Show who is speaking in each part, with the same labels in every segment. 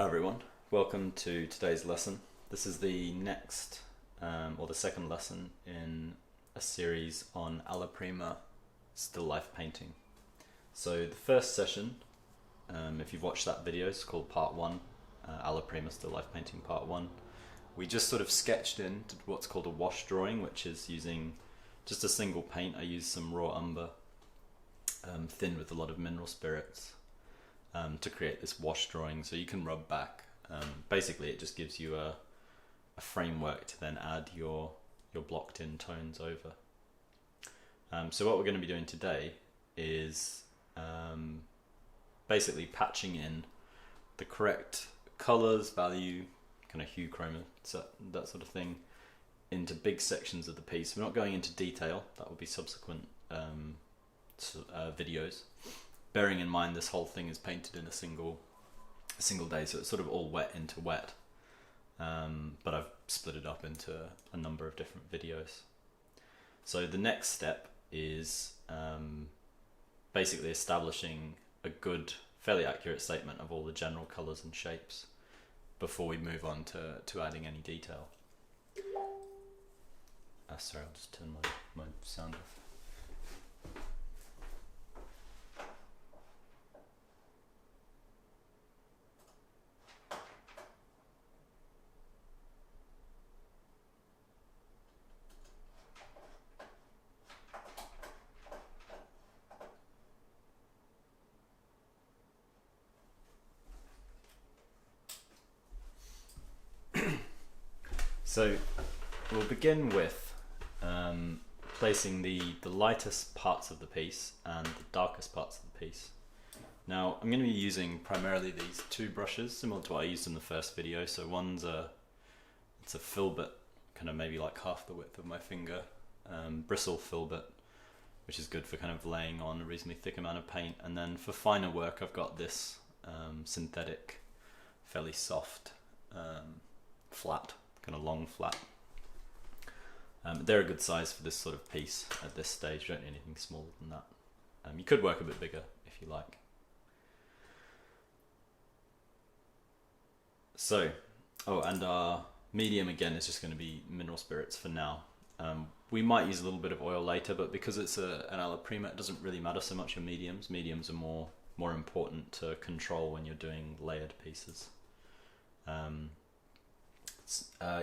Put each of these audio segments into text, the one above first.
Speaker 1: Hi everyone, welcome to today's lesson. This is the next, or the second lesson in a series on Alla Prima still life painting. So the first session, if you've watched that video, it's called part 1, Alla Prima still life painting part 1. We just sort of sketched in what's called a wash drawing, which is using just a single paint. I used some raw umber, thinned with a lot of mineral spirits. To create this wash drawing so you can rub back. Basically it just gives you a framework to then add your blocked in tones over. So what we're going to be doing today is basically patching in the correct colours, value, kind of hue, chroma, that sort of thing, into big sections of the piece. We're not going into detail, that will be subsequent videos. Bearing in mind this whole thing is painted in a single day, so it's sort of all wet into wet, but I've split it up into a number of different videos. So the next step is basically establishing a good, fairly accurate statement of all the general colours and shapes before we move on to adding any detail. Sorry, I'll just turn my sound off. So we'll begin with placing the lightest parts of the piece and the darkest parts of the piece. Now I'm going to be using primarily these two brushes, similar to what I used in the first video. So one's it's a filbert, kind of maybe like half the width of my finger, bristle filbert, which is good for kind of laying on a reasonably thick amount of paint. And then for finer work I've got this synthetic, fairly soft, flat, kind of long flat. They're a good size for this sort of piece at this stage. You don't need anything smaller than that. You could work a bit bigger if you like. So, and our medium again is just going to be mineral spirits for now. We might use a little bit of oil later, but because it's an Alla Prima, it doesn't really matter so much your mediums. Mediums are more important to control when you're doing layered pieces.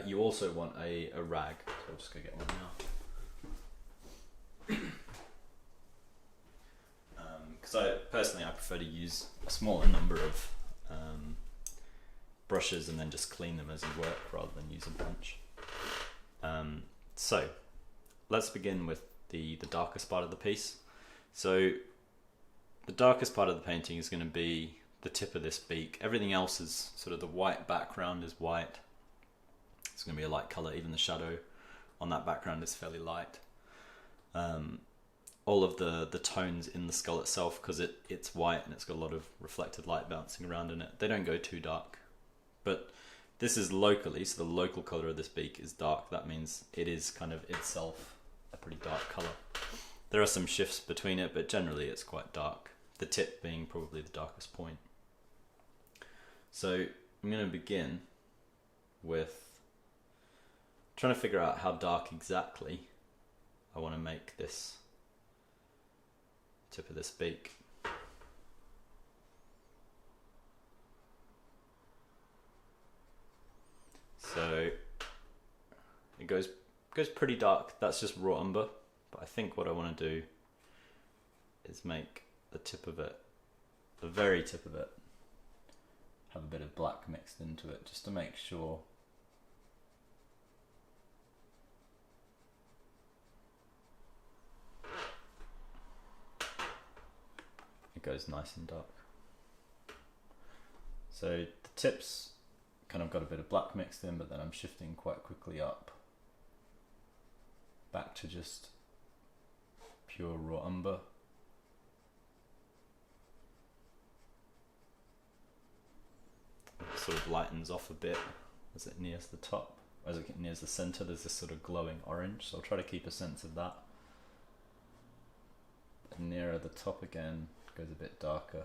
Speaker 1: You also want a rag, so I'll just go get one now. Because I prefer to use a smaller number of brushes and then just clean them as you work rather than use a bunch. So let's begin with the darkest part of the piece. So the darkest part of the painting is going to be the tip of this beak. Everything else is sort of, the white background is white. It's going to be a light colour. Even the shadow on that background is fairly light. All of the tones in the skull itself, because it's white and it's got a lot of reflected light bouncing around in it, they don't go too dark. But this is locally, so the local colour of this beak is dark. That means it is kind of itself a pretty dark colour. There are some shifts between it, but generally it's quite dark. The tip being probably the darkest point. So I'm going to begin with trying to figure out how dark exactly I want to make this tip of this beak. So it goes pretty dark. That's just raw umber, but I think what I want to do is make the tip of it, the very tip of it, have a bit of black mixed into it, just to make sure it goes nice and dark. So the tips kind of got a bit of black mixed in, but then I'm shifting quite quickly up back to just pure raw umber. It sort of lightens off a bit as it nears the top. As it nears the center, there's this sort of glowing orange, so I'll try to keep a sense of that. And nearer the top again, it goes a bit darker.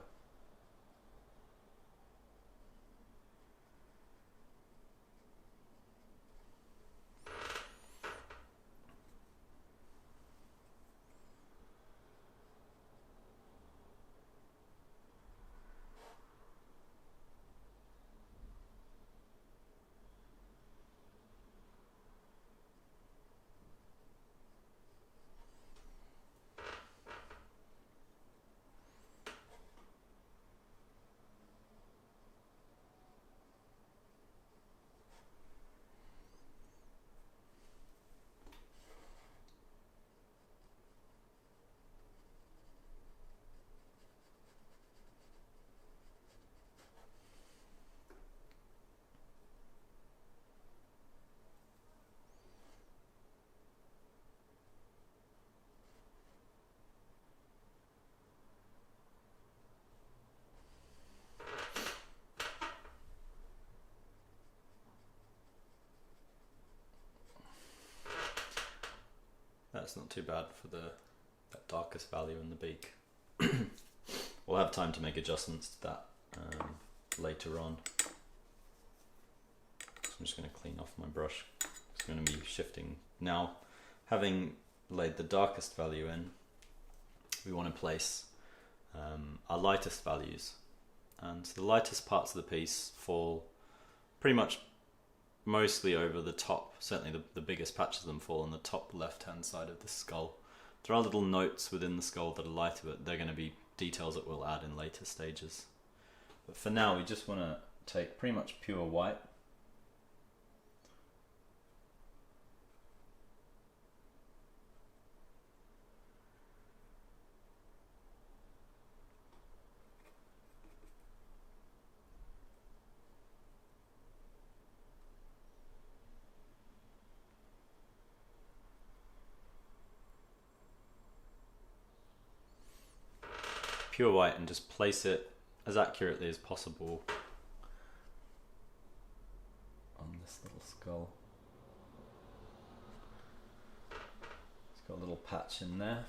Speaker 1: it's not too bad for that darkest value in the beak. We'll have time to make adjustments to that later on. So I'm just going to clean off my brush. It's going to be shifting. Now, having laid the darkest value in, we want to place our lightest values. And so the lightest parts of the piece fall pretty much mostly over the top. Certainly the biggest patches of them fall on the top left-hand side of the skull. There are little notes within the skull that are lighter, but they're going to be details that we'll add in later stages. But for now, we just want to take pretty much pure white. Pure white, and just place it as accurately as possible on this little skull. It's got a little patch in there.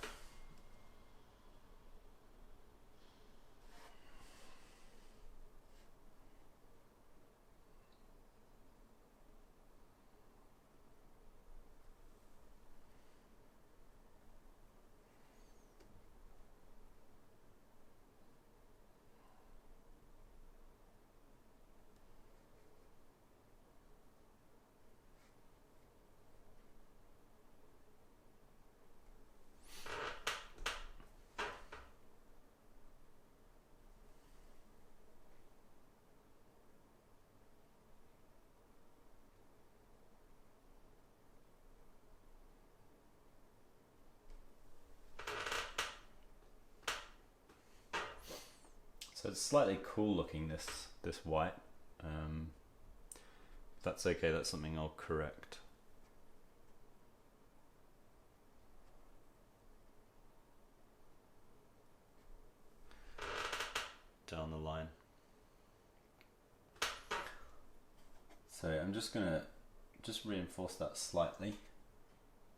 Speaker 1: So it's slightly cool looking, this white. If that's okay, that's something I'll correct. Down the line. So I'm just gonna reinforce that slightly.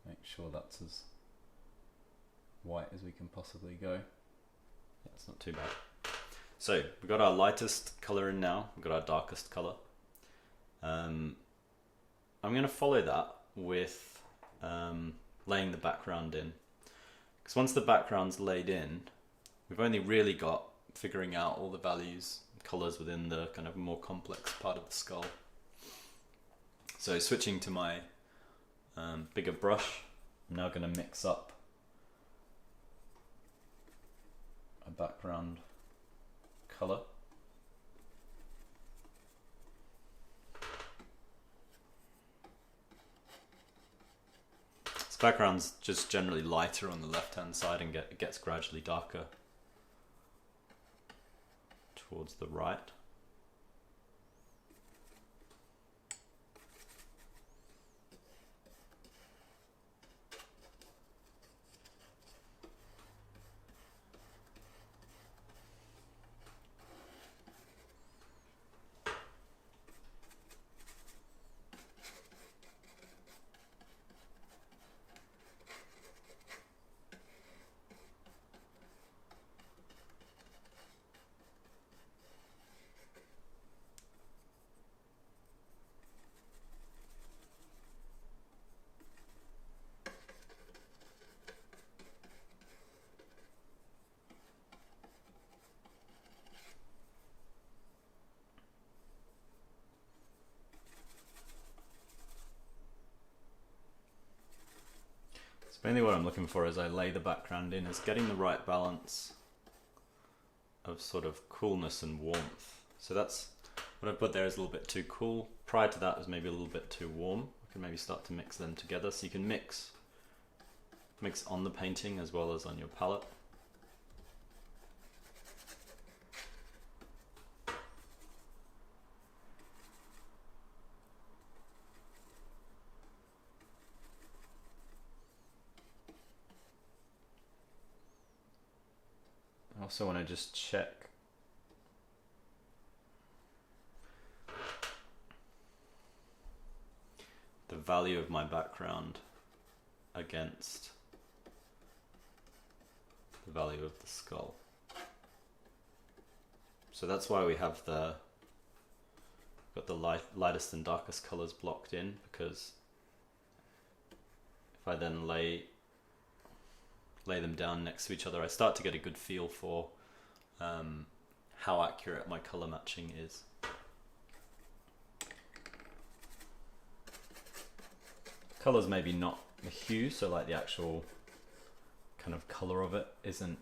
Speaker 1: Make sure that's as white as we can possibly go. Yeah, it's not too bad. So we've got our lightest colour in now, we've got our darkest colour. I'm going to follow that with laying the background in. Because once the background's laid in, we've only really got figuring out all the values, colours within the kind of more complex part of the skull. So switching to my bigger brush, I'm now going to mix up a background colour. This background's just generally lighter on the left hand side and it gets gradually darker towards the right. Mainly what I'm looking for as I lay the background in is getting the right balance of sort of coolness and warmth. So that's what I've put there is a little bit too cool. Prior to that was maybe a little bit too warm. I can maybe start to mix them together, so you can mix on the painting as well as on your palette. I also want to just check the value of my background against the value of the skull. So that's why we have got the lightest and darkest colors blocked in, because if I then lay them down next to each other, I start to get a good feel for how accurate my color matching is. Colors maybe not the hue, so like the actual kind of color of it isn't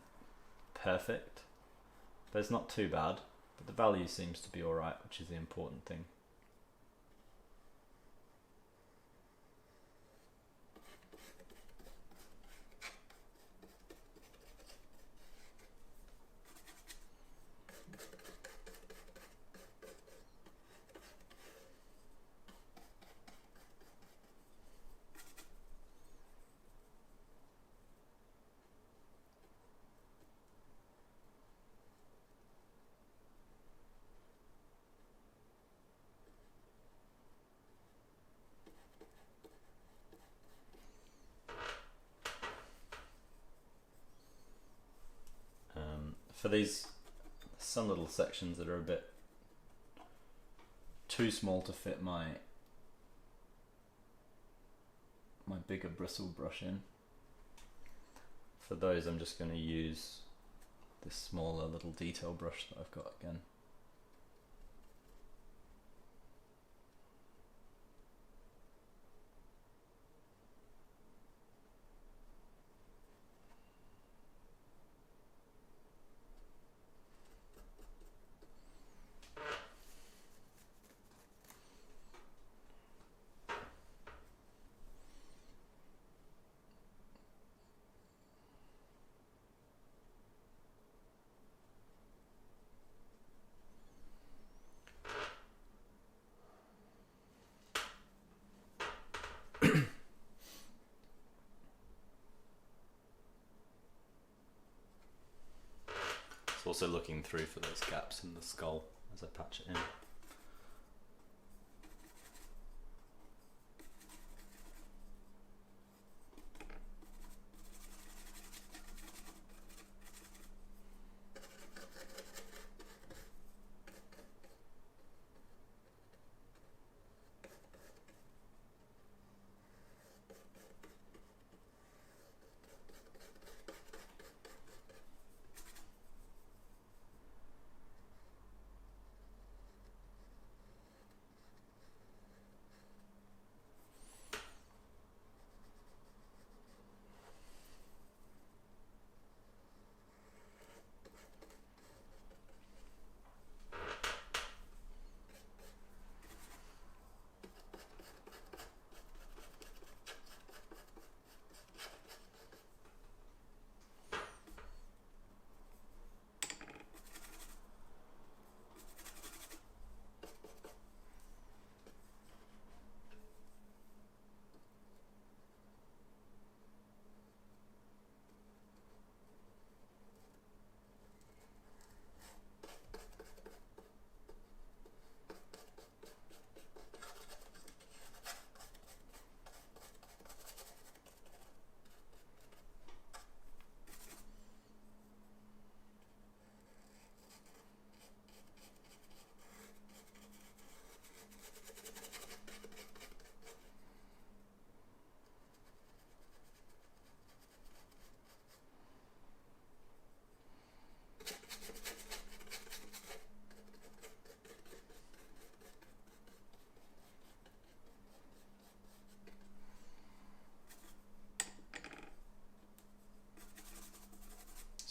Speaker 1: perfect, but it's not too bad, but the value seems to be alright, which is the important thing. For these, some little sections that are a bit too small to fit my bigger bristle brush in, for those I'm just going to use this smaller little detail brush that I've got again. Also looking through for those gaps in the skull as I patch it in.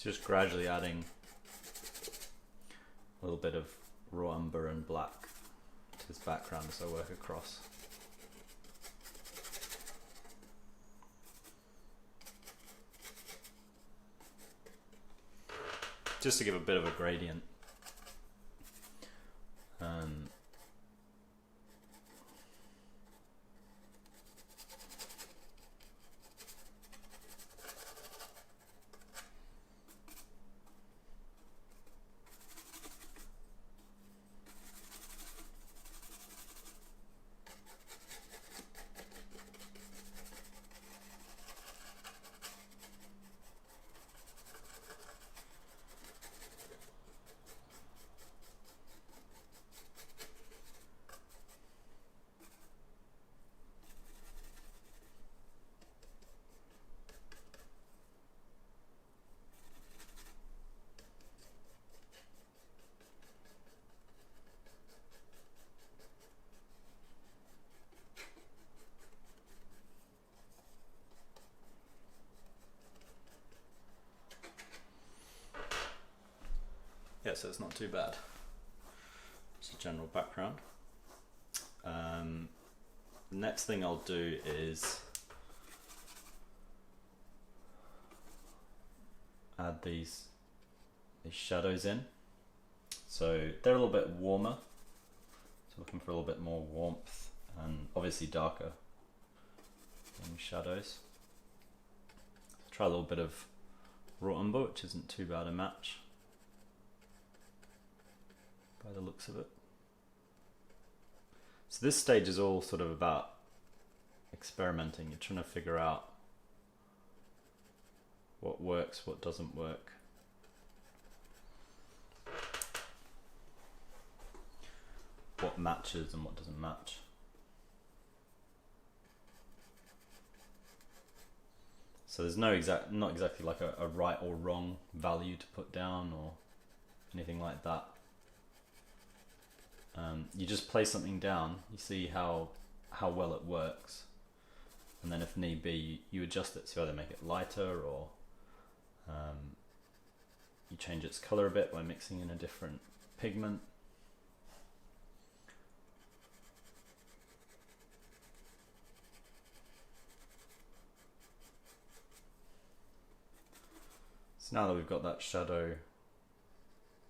Speaker 1: Just gradually adding a little bit of raw umber and black to this background as I work across. Just to give a bit of a gradient. so it's not too bad. Just a general background. Next thing I'll do is add these shadows in. So they're a little bit warmer, so looking for a little bit more warmth and obviously darker in shadows. Try a little bit of raw umber, which isn't too bad a match by the looks of it. So this stage is all sort of about experimenting. You're trying to figure out what works, what doesn't work. What matches and what doesn't match. So there's not exactly like a right or wrong value to put down or anything like that. You just play something down, you see how well it works, and then if need be, you adjust it. So either make it lighter or you change its color a bit by mixing in a different pigment. So now that we've got that shadow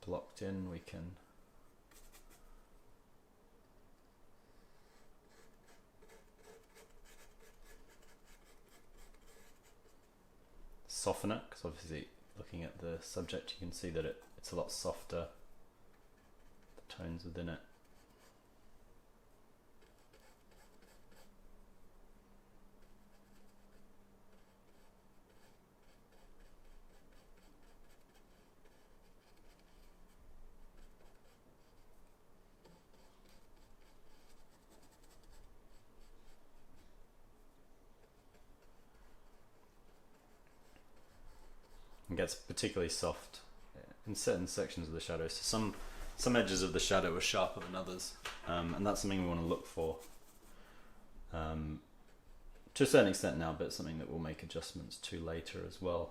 Speaker 1: blocked in, we can soften it, because obviously looking at the subject you can see that it's a lot softer, the tones within it. And gets particularly soft in certain sections of the shadow. So some edges of the shadow are sharper than others, and that's something we want to look for to a certain extent now, but it's something that we'll make adjustments to later as well,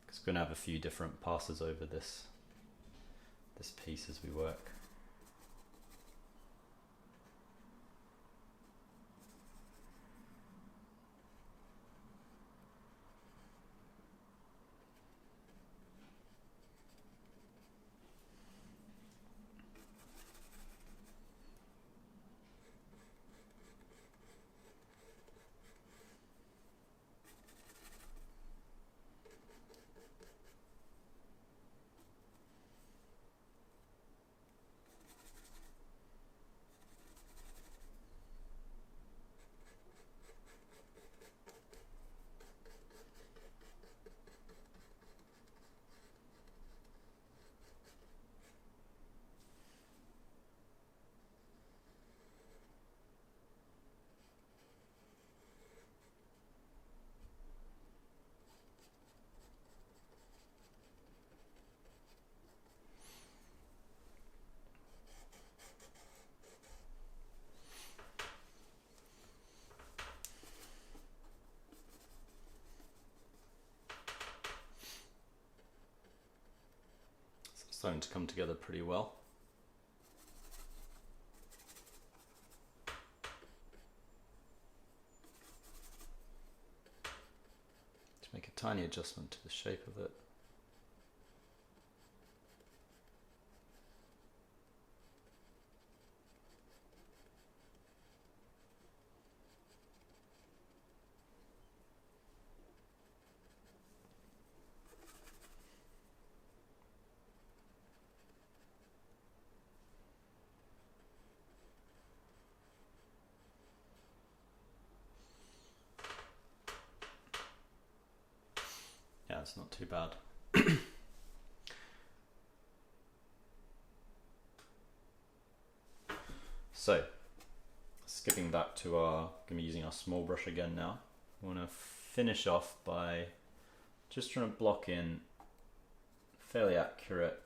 Speaker 1: because we're going to have a few different passes over this piece as we work. Starting to come together pretty well. To make a tiny adjustment to the shape of it. Yeah, it's not too bad. So, skipping back to going to be using our small brush again now. I want to finish off by just trying to block in fairly accurate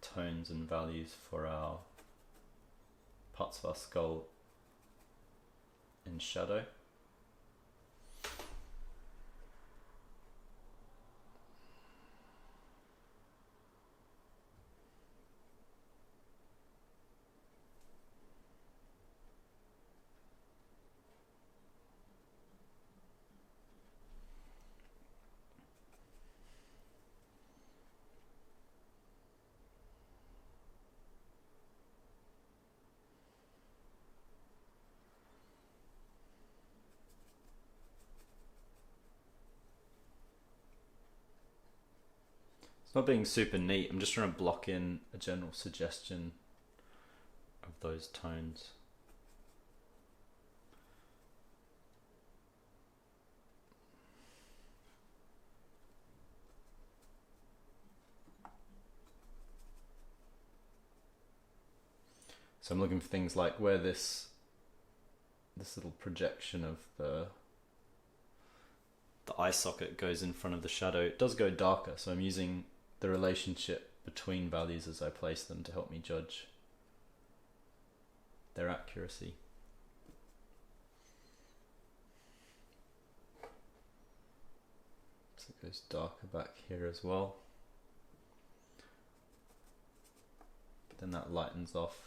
Speaker 1: tones and values for our parts of our skull in shadow. It's not being super neat. I'm just trying to block in a general suggestion of those tones. So I'm looking for things like where this little projection of the eye socket goes in front of the shadow. It does go darker, so I'm using the relationship between values as I place them to help me judge their accuracy. So it goes darker back here as well. But then that lightens off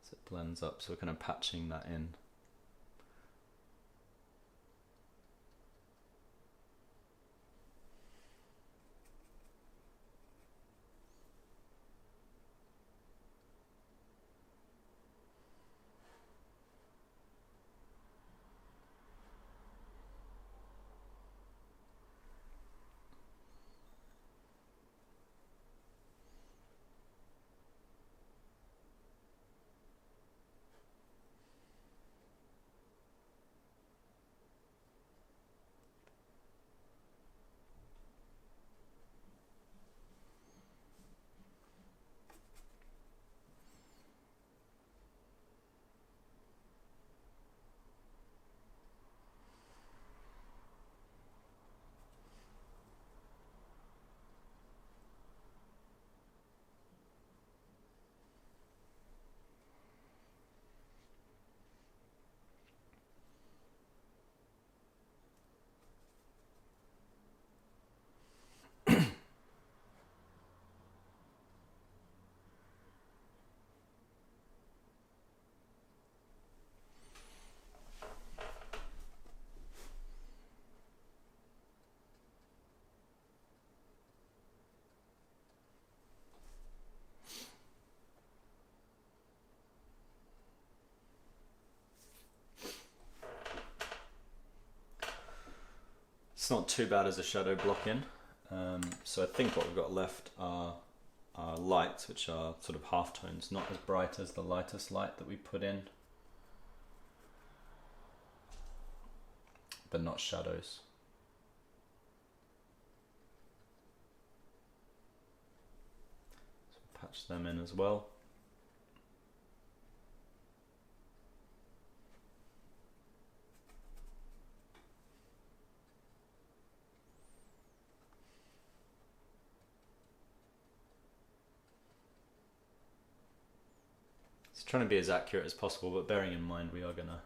Speaker 1: as it blends up, so we're kind of patching that in. It's not too bad as a shadow block in. So I think what we've got left are lights, which are sort of halftones, not as bright as the lightest light that we put in, but not shadows. So patch them in as well. Trying to be as accurate as possible, but bearing in mind we are going to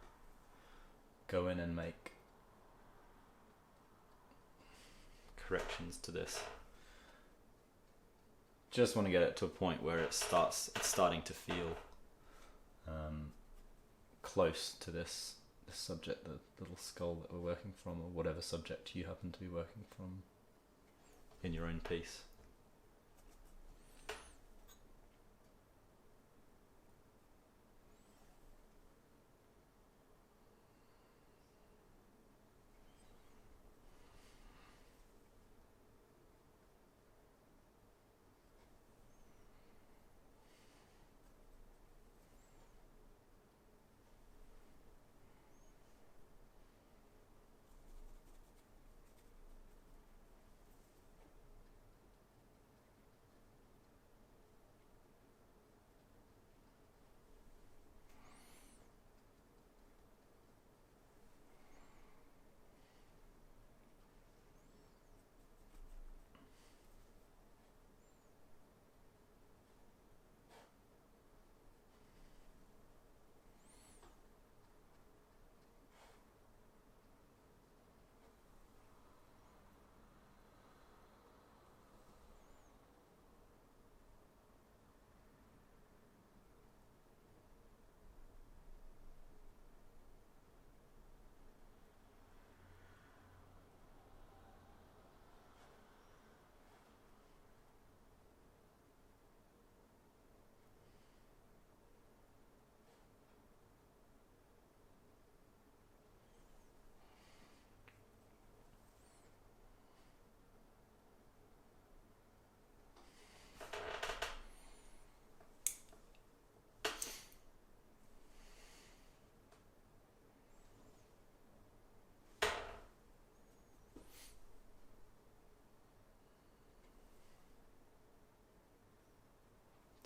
Speaker 1: go in and make corrections to this. Just want to get it to a point where it's starting to feel close to this subject, the little skull that we're working from, or whatever subject you happen to be working from in your own piece.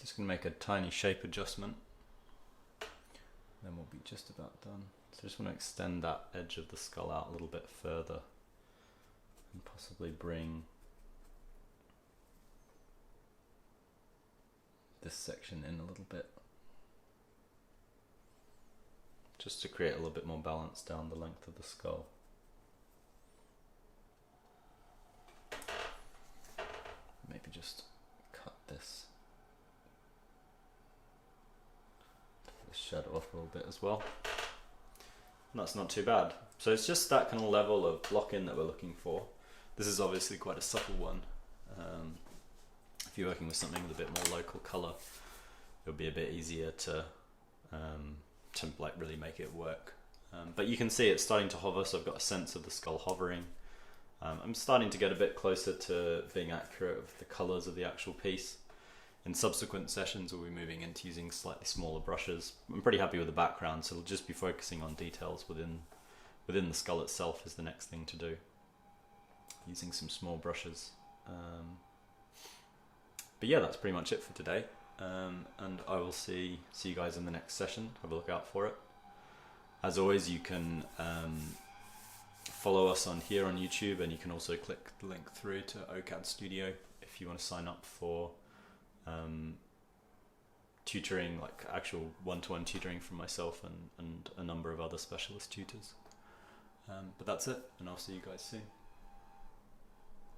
Speaker 1: Just going to make a tiny shape adjustment. Then we'll be just about done. So I just want to extend that edge of the skull out a little bit further and possibly bring this section in a little bit, just to create a little bit more balance down the length of the skull. Maybe just cut this shadow off a little bit as well. And that's not too bad. So it's just that kind of level of block-in that we're looking for. This is obviously quite a subtle one. If you're working with something with a bit more local colour, it'll be a bit easier to like really make it work. But you can see it's starting to hover, so I've got a sense of the skull hovering. I'm starting to get a bit closer to being accurate of the colours of the actual piece. In subsequent sessions we'll be moving into using slightly smaller brushes. I'm pretty happy with the background, so it'll just be focusing on details within the skull itself is the next thing to do. Using some small brushes. But yeah, that's pretty much it for today. And I will see you guys in the next session. Have a look out for it. As always, you can follow us on here on YouTube, and you can also click the link through to OCAD Studio if you want to sign up for tutoring, like actual one-to-one tutoring from myself and a number of other specialist tutors. But that's it, and I'll see you guys soon.